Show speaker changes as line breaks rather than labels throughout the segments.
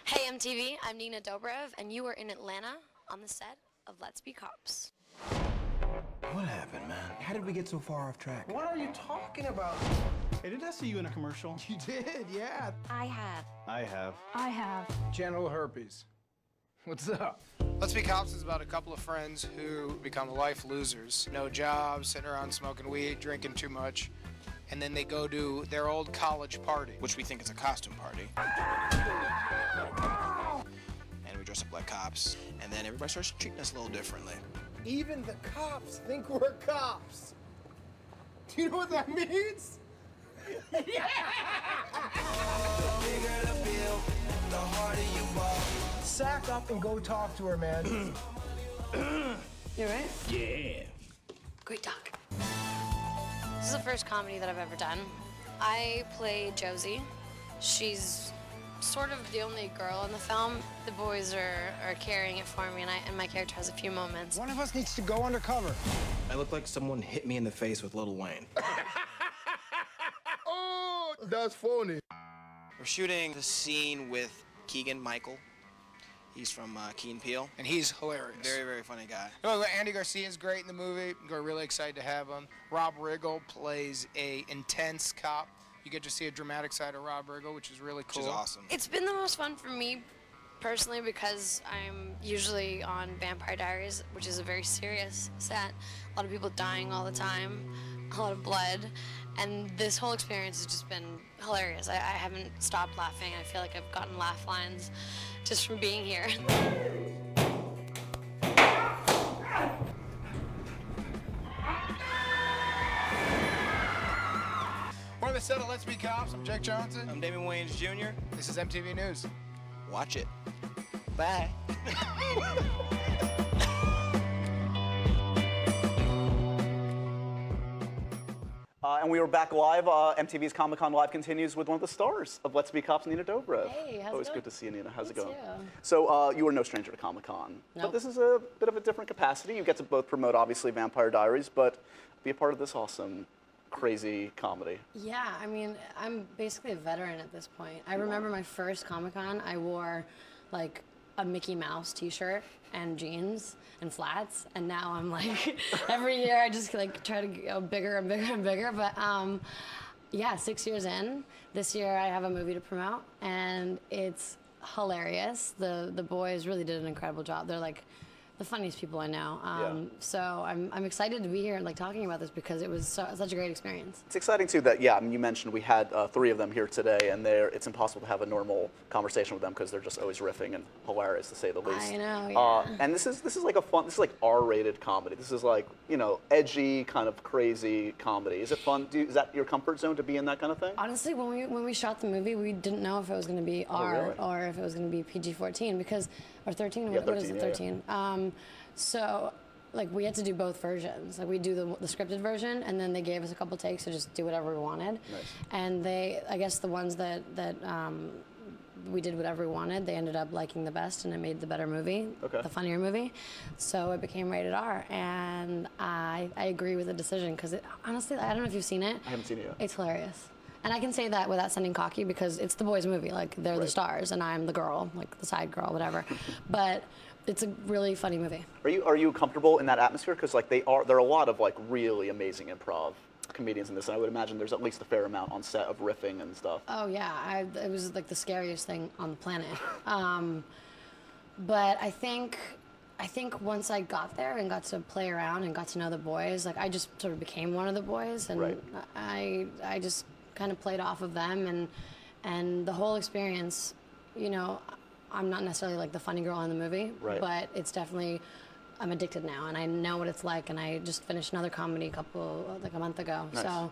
Hey MTV, I'm Nina Dobrev, and you are in Atlanta on the set of Let's Be Cops.
What happened, man? How did we get so far off track?
What are you talking about?
Hey, did I see you in a commercial?
You did, yeah.
I have.
I have.
Genital herpes. What's up?
Let's Be Cops is about a couple of friends who become life losers. No jobs, sitting around smoking weed, drinking too much. And then they go to their old college party, which we think is a costume party. And we dress up like cops. And then everybody starts treating us a little differently.
Even the cops think we're cops. Do you know what that means? Sack up and go talk to her, man.
You right?
Yeah.
Great talk. This is the first comedy that I've ever done. I play Josie. She's sort of the only girl in the film. The boys are carrying it for me, and my character has a few moments.
One of us needs to go undercover.
I look like someone hit me in the face with Lil Wayne.
Oh, that's funny.
We're shooting the scene with Keegan-Michael. He's from Key and Peele.
And he's hilarious.
Very, very funny guy.
Oh, Andy Garcia's great in the movie. We're really excited to have him. Rob Riggle plays a intense cop. You get to see a dramatic side of Rob Riggle, which is really cool.
Which is awesome.
It's been the most fun for me personally because I'm usually on Vampire Diaries, which is a very serious set. A lot of people dying all the time, a lot of blood, and this whole experience has just been hilarious. I haven't stopped laughing. I feel like I've gotten laugh lines just from being here.
We're on the set of Let's Be Cops. I'm Jake Johnson.
I'm Damon Wayans Jr.
This is MTV News.
Watch it. Bye.
And we are back live. MTV's Comic-Con Live continues with one of the stars of Let's Be Cops, Nina Dobrev.
Hey, how's it
Always
going?
good to see you, Nina. How's it
You
going?
too.
So you are no stranger to Comic-Con, but
Nope.
this is a bit of a different capacity. You get to both promote, obviously, Vampire Diaries, but be a part of this awesome, crazy comedy.
Yeah, I mean, I'm basically a veteran at this point. I remember my first Comic-Con, I wore like a Mickey Mouse t-shirt and jeans and flats, and now I'm like, every year I just like try to go bigger and bigger and bigger, but yeah, 6 years in. This year I have a movie to promote, and it's hilarious. The boys really did an incredible job. They're like the funniest people I know. So I'm excited to be here and like talking about this because it was such a great experience.
It's exciting too that, yeah, I mean, you mentioned we had 3 of them here today, and it's impossible to have a normal conversation with them because they're just always riffing and hilarious, to say the least.
I know, yeah.
And this is like a fun, this is like R-rated comedy. This is like, you know, edgy, kind of crazy comedy. Is it fun? Is that your comfort zone to be in that kind of thing?
Honestly, when we shot the movie, we didn't know if it was going to be R
really?
or if it was going to be PG-14 because, or 13.
Yeah,
What is
13,
it?
yeah,
13. So, like, we had to do both versions. Like, we do the scripted version, and then they gave us a couple takes to just do whatever we wanted.
Nice.
And I guess the ones that we did whatever we wanted, they ended up liking the best, and it made the better movie,
Okay.
the funnier movie. So it became rated R, and I agree with the decision because honestly, I don't know if you've seen it.
I haven't seen it yet.
It's hilarious. And I can say that without sounding cocky because it's the boys' movie. Like, they're the stars, and I'm the girl, like the side girl, whatever. But it's a really funny movie.
Are you comfortable in that atmosphere? Because like there are a lot of like really amazing improv comedians in this, and I would imagine there's at least a fair amount on set of riffing and stuff.
Oh yeah, it was like the scariest thing on the planet. But I think once I got there and got to play around and got to know the boys, like I just sort of became one of the boys, and
Right.
I just kind of played off of them, and the whole experience, you know, I'm not necessarily like the funny girl in the movie,
Right.
but it's definitely, I'm addicted now, and I know what it's like, and I just finished another comedy a month ago,
Nice.
so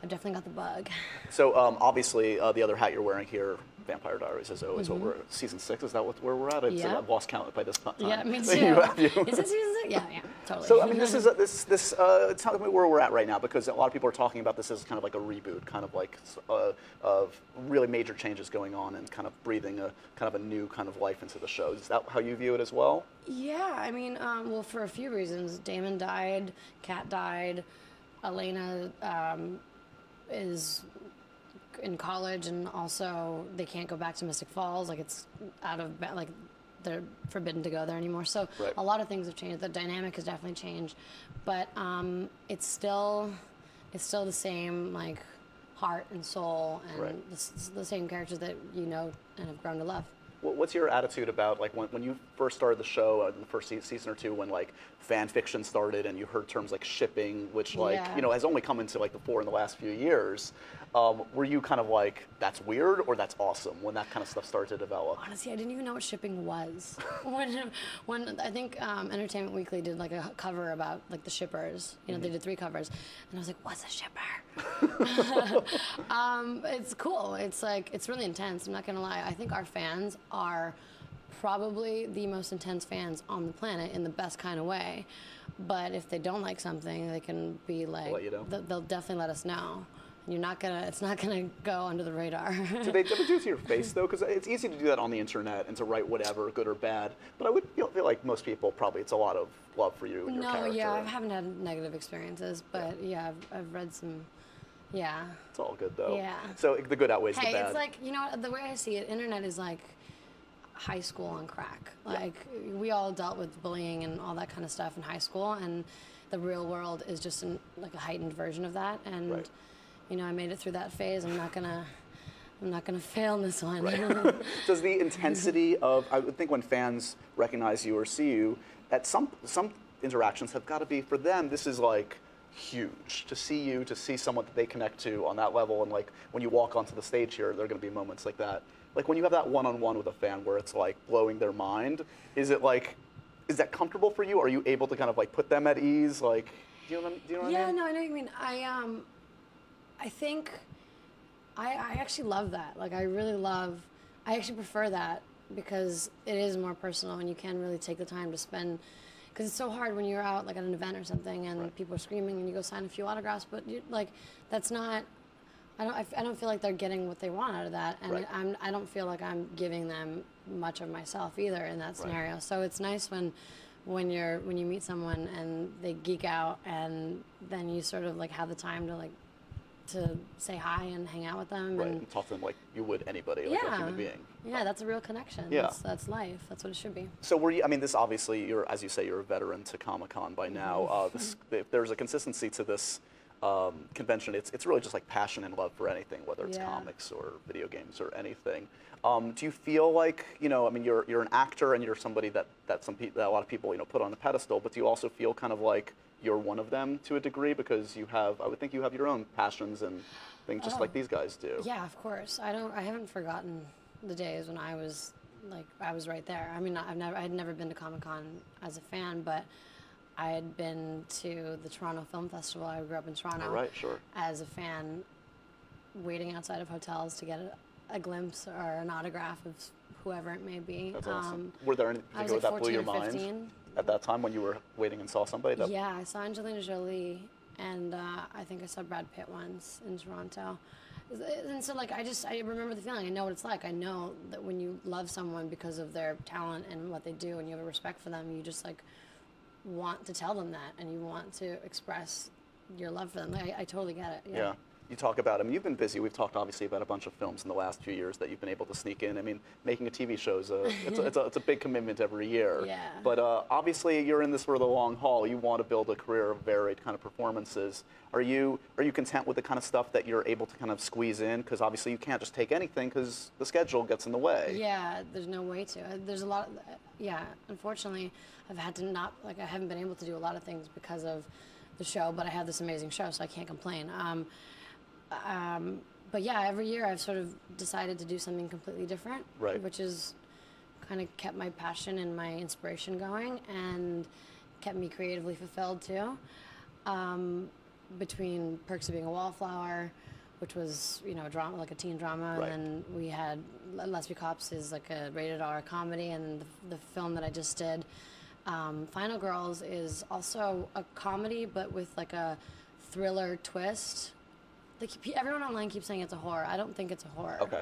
I've definitely got the bug.
So obviously the other hat you're wearing here, Vampire Diaries, is always what we're season 6. Is that where we're at?
Yeah.
I've lost count by this time.
Yeah, me too.
You have you.
Is it season 6? Yeah, totally.
So I mean, this is it's not where we're at right now because a lot of people are talking about this as kind of like a reboot, kind of like of really major changes going on and kind of breathing a kind of a new kind of life into the show. Is that how you view it as well?
Yeah, I mean, well, for a few reasons. Damon died, Kat died, Elena is in college, and also they can't go back to Mystic Falls. Like it's like they're forbidden to go there anymore. So a lot of things have changed. The dynamic has definitely changed, but it's still the same like heart and soul and the same characters that you know and have grown to love.
What's your attitude about like when you first started the show in the first season or two, when like fan fiction started and you heard terms like shipping, which like you know has only come into like the fore in the last few years? Were you kind of like, that's weird or that's awesome when that kind of stuff started to develop?
Honestly, I didn't even know what shipping was. when I think Entertainment Weekly did like a cover about like the shippers, you know, they did 3 covers, and I was like, what's a shipper? It's cool. It's like, it's really intense. I'm not gonna lie. I think our fans are probably the most intense fans on the planet in the best kind of way. But if they don't like something, they can be like,
let you know.
They'll definitely let us know. It's not gonna go under the radar.
Do they ever do it to your face though? Because it's easy to do that on the internet and to write whatever, good or bad. But I would feel like most people probably, it's a lot of love for you and your character.
No, yeah, I haven't had negative experiences, but yeah, I've read some. Yeah.
It's all good though.
Yeah.
So the good outweighs the bad.
Hey, it's like, you know, the way I see it, internet is like high school on crack. Like we all dealt with bullying and all that kind of stuff in high school, and the real world is just like a heightened version of that. And you know, I made it through that phase. I'm not gonna fail in this one.
Right. Does the intensity of, I would think when fans recognize you or see you, at some interactions have got to be, for them, this is like huge to see you, to see someone that they connect to on that level. And like when you walk onto the stage here, there are going to be moments like that. Like when you have that one-on-one with a fan where it's like blowing their mind, is that comfortable for you? Are you able to kind of like put them at ease? Like, do you know what I mean?
Yeah, no, I know what you mean. I think I actually love that. Like I actually prefer that because it is more personal and you can really take the time to spend, because it's so hard when you're out like at an event or something and people are screaming and you go sign a few autographs, but that's not, I don't feel like they're getting what they want out of that, and I don't feel like I'm giving them much of myself either in that scenario. So it's nice when you meet someone and they geek out and then you sort of like have the time to say hi and hang out with them and
talk to them like you would anybody, like a human being.
Yeah, that's a real connection.
Yeah.
That's life. That's what it should be.
So were you, I mean, this obviously, as you say, you're a veteran to Comic-Con by now. If there's a consistency to this convention, it's really just like passion and love for anything, whether it's comics or video games or anything. Do you feel like, you know, I mean, you're an actor and you're somebody that a lot of people, you know, put on a pedestal, but do you also feel kind of like you're one of them to a degree, because I would think you have your own passions and things just like these guys do.
Yeah, of course. I haven't forgotten the days when I was right there. I mean, I had never been to Comic-Con as a fan, but I had been to the Toronto Film Festival. I grew up in Toronto. As a fan, waiting outside of hotels to get a glimpse or an autograph of whoever it may be.
That's awesome. Were there any particular that blew your mind at that time when you were waiting and saw somebody?
Yeah, I saw Angelina Jolie, and I think I saw Brad Pitt once in Toronto. And so, like, I remember the feeling. I know what it's like. I know that when you love someone because of their talent and what they do, and you have a respect for them, you just, like, want to tell them that, and you want to express your love for them. I totally get it.
Yeah. You talk about, I mean, you've been busy. We've talked obviously about a bunch of films in the last few years that you've been able to sneak in. I mean, making a TV show is it's a big commitment every year.
Yeah.
But obviously, you're in this for the long haul. You want to build a career of varied kind of performances. Are you content with the kind of stuff that you're able to kind of squeeze in? Because obviously, you can't just take anything because the schedule gets in the way.
Yeah, there's no way to. There's a lot. Unfortunately, I've had to I haven't been able to do a lot of things because of the show. But I have this amazing show, so I can't complain. But yeah, every year I've sort of decided to do something completely different, which has kind of kept my passion and my inspiration going and kept me creatively fulfilled too. Between Perks of Being a Wallflower, which was, you know, a drama, like a teen drama, and then we had Lesbian Cops is like a rated R comedy, and the film that I just did, Final Girls, is also a comedy but with like a thriller twist. Everyone online keeps saying it's a horror. I don't think it's a horror. Okay.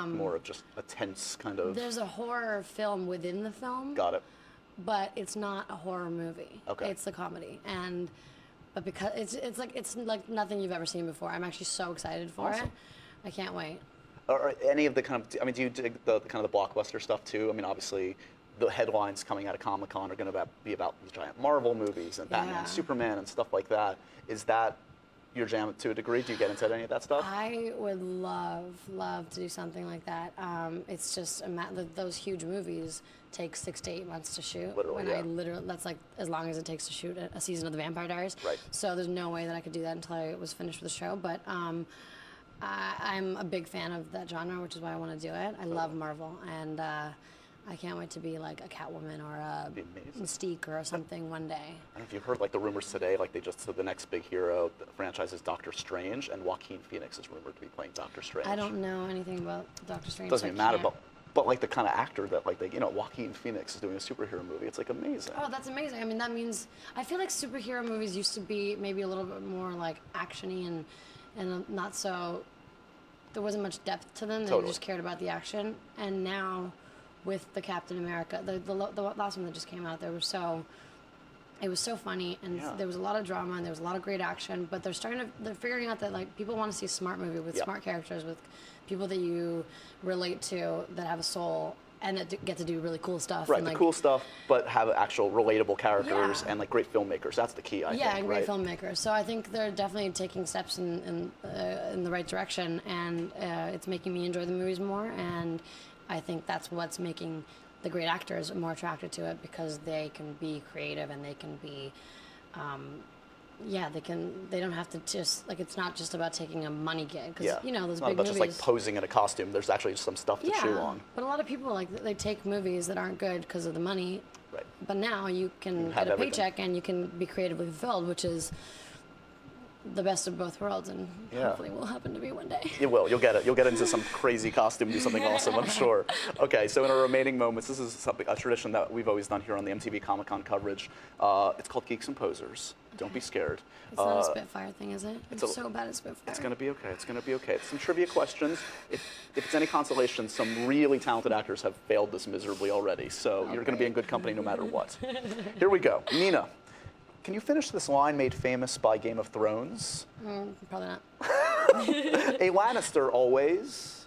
More of just a tense kind of...
There's a horror film within the film.
Got it.
But it's not a horror movie.
Okay.
It's a comedy. But because it's like nothing you've ever seen before. I'm actually so excited for it. I can't wait.
Or any of the kind of, I mean, do you dig the kind of the blockbuster stuff too? I mean, obviously, the headlines coming out of Comic-Con are going to be about these giant Marvel movies and Batman and Superman and stuff like that. Is that your jam to a degree? Do you get into any of that stuff?
I would love to do something like that. It's just those huge movies take 6 to 8 months to shoot.
Literally, yeah.
That's like as long as it takes to shoot a season of The Vampire Diaries.
Right.
So there's no way that I could do that until I was finished with the show. But I'm a big fan of that genre, which is why I want to do it. I love Marvel, and I can't wait to be like a Catwoman or a Mystique or something one day.
I don't know if you've heard like the rumors today, like they just said the next big hero of the franchise is Doctor Strange, and Joaquin Phoenix is rumored to be playing Doctor Strange.
I don't know anything about Doctor Strange.
Doesn't even matter, but like the kind of actor that like Joaquin Phoenix is doing a superhero movie. It's like amazing.
Oh, that's amazing. I mean, that means I feel like superhero movies used to be maybe a little bit more like actiony and not so. There wasn't much depth to them. They just cared about the action, and now. With the Captain America, the last one that just came out, it was so funny, and there was a lot of drama, and there was a lot of great action. But they're figuring out that like people want to see a smart movie with smart characters, with people that you relate to, that have a soul, and that get to do really cool stuff.
Right,
and, like,
the cool stuff, but have actual relatable characters and like great filmmakers. That's the key, I think.
Yeah, and great filmmakers. So I think they're definitely taking steps in the right direction, and it's making me enjoy the movies more. And I think that's what's making the great actors more attracted to it, because they can be creative and they can be, they don't have to just, like, it's not just about taking a money gig, because, those big movies. It's not about
just like posing in a costume. There's actually some stuff to chew on.
But a lot of people, like, they take movies that aren't good because of the money.
Right.
But now you can get a paycheck and you can be creatively fulfilled, which is the best of both worlds, and hopefully will happen to me one day.
You will. You'll get it. You'll get into some crazy costume, do something awesome, I'm sure. Okay, so in our remaining moments, this is a tradition that we've always done here on the MTV Comic-Con coverage. It's called Geeks and Posers. Don't be scared.
It's not a Spitfire thing, is it? I'm so bad at Spitfire.
It's going to be okay. It's going to be okay. Some trivia questions. If it's any consolation, some really talented actors have failed this miserably already, so you're going to be in good company no matter what. Here we go. Nina. Can you finish this line made famous by Game of Thrones?
Probably not.
A Lannister always.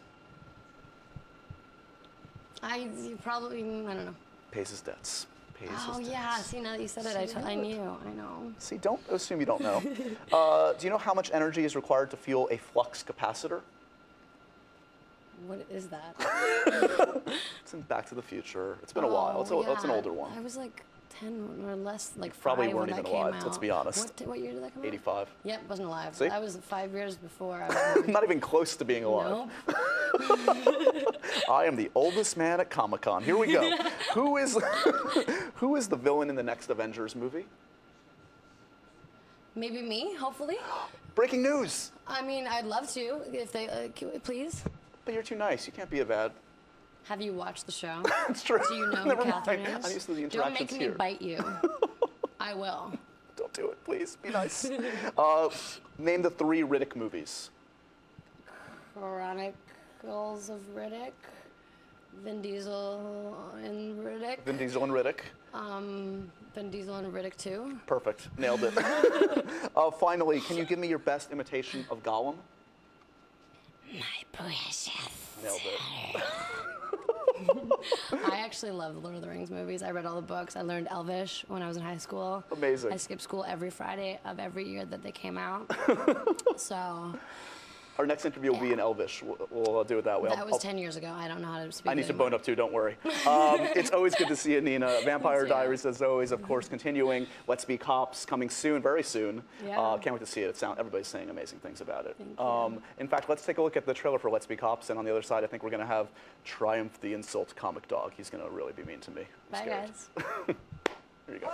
I don't know.
Pays his debts.
Oh yeah, see, now that you said it, I knew, I know.
See, don't assume you don't know. Do you know how much energy is required to fuel a flux capacitor?
What is that?
It's in Back to the Future. It's been a while. It's an older one.
I was like 10 or less, like
probably
5
weren't
when
even
that came
alive,
out.
let's be honest.
What year did that come out?
85.
Yep, wasn't alive.
See?
I was 5 years before I was born.
Not even close to being alive.
Nope.
I am the oldest man at Comic-Con. Here we go. Who is the villain in the next Avengers movie?
Maybe me, hopefully.
Breaking news.
I mean, I'd love to, if they, please.
But you're too nice. You can't be a bad.
Have you watched the show?
It's true.
Do you know
Never
who Catherine
mind.
is?
I'm used to the
Don't
interactions
make
here.
me bite you. I will.
Don't do it, please. Be nice. Name the 3 Riddick movies.
Chronicles of Riddick. Vin Diesel and Riddick.
Vin Diesel and Riddick.
Vin Diesel and Riddick 2.
Perfect. Nailed it. Finally, can you give me your best imitation of Gollum?
My precious.
Nailed it.
I actually love the Lord of the Rings movies. I read all the books. I learned Elvish when I was in high school.
Amazing.
I skipped school every Friday of every year that they came out. So.
Our next interview will be in Elvish. We'll do it that way.
That was 10 years ago. I don't know how to speak.
I need to bone up too, don't worry. It's always good to see you, Nina. Vampire Diaries, as always, of course, continuing. Let's Be Cops, coming soon, very soon.
Yeah.
Can't wait to see it. Everybody's saying amazing things about it.
Thank you.
In fact, let's take a look at the trailer for Let's Be Cops, and on the other side, I think we're going to have Triumph the Insult Comic Dog. He's going to really be mean to me.
Bye, guys.
Here you go.